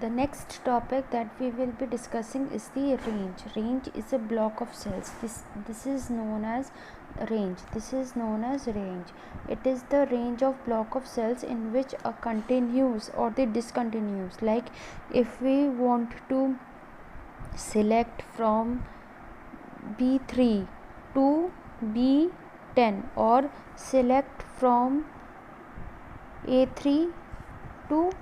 The next topic that we will be discussing is the range. Range is a block of cells. This is known as range. This is known as range. It is the range of block of cells in which a continuous or the discontinuous. Like if we want to select from B3 to B10 or select from A3 to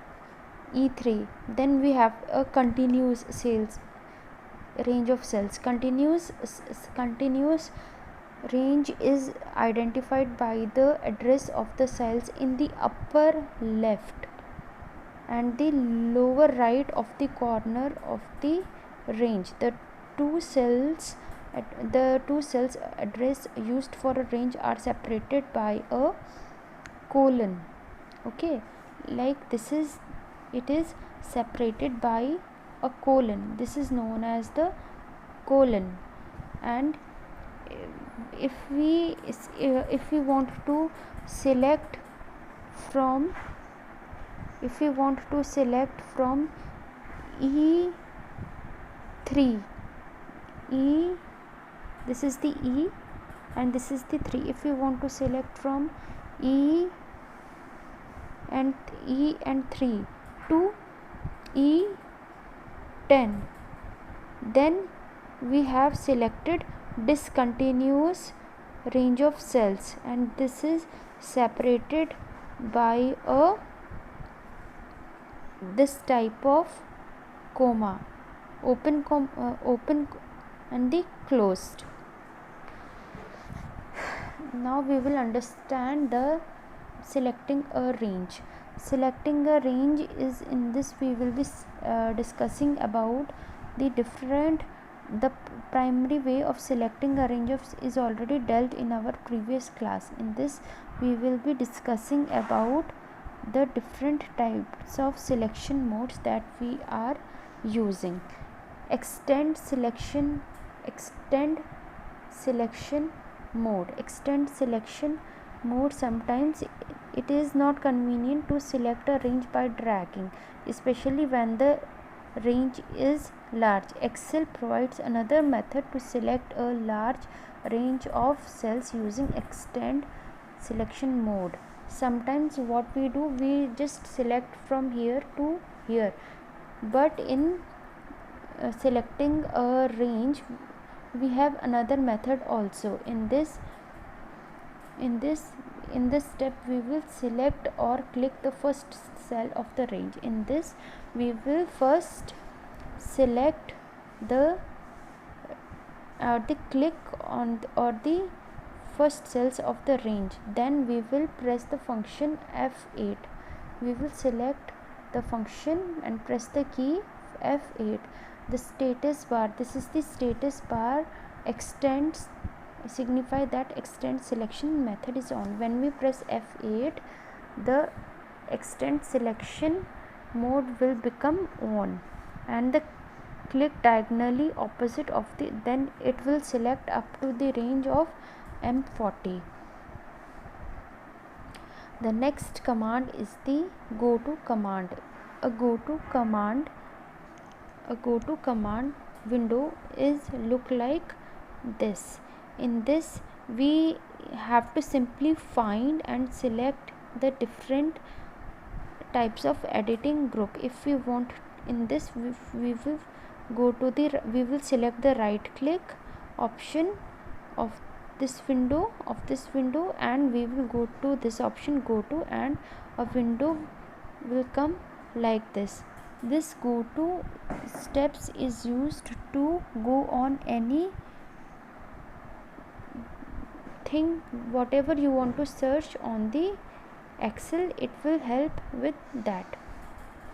E3, then we have a continuous cells range of cells. Continuous range is identified by the address of the cells in the upper left and the lower right of the corner of the range. The two cells address used for a range are separated by a colon. Okay, like it is separated by a colon. This is known as the colon. And if we want to select from E3, this is the E and this is the 3. If we want to select from E and 3 to E10, then we have selected discontinuous range of cells, and this is separated by this type of comma, open and the closed. Now we will understand the selecting a range. Selecting a range is, in this we will be discussing about the primary way of selecting a range is already dealt in our previous class. In this we will be discussing about the different types of selection modes that we are using. Extend selection mode. Sometimes it is not convenient to select a range by dragging, especially when the range is large. Excel provides another method to select a large range of cells using extend selection mode. Sometimes what we do, we just select from here to here, but in selecting a range we have another method also. In this step we will select or click the first cell of the range. In this we will first select the click on the first cells of the range, then we will press the function F8. We will select the function and press the key F8. The status bar, this is the status bar, extends signify that extend selection method is on. When we press F8, the extend selection mode will become on, and the click diagonally opposite of then it will select up to the range of M40. The next command is the go to command. A go to command window is look like this. In this we have to simply find and select the different types of editing group. If we want, in this we will select the right click option of this window and we will go to this option, go to, and a window will come like this. This go to steps is used to go on any thing, whatever you want to search on the Excel, it will help with that.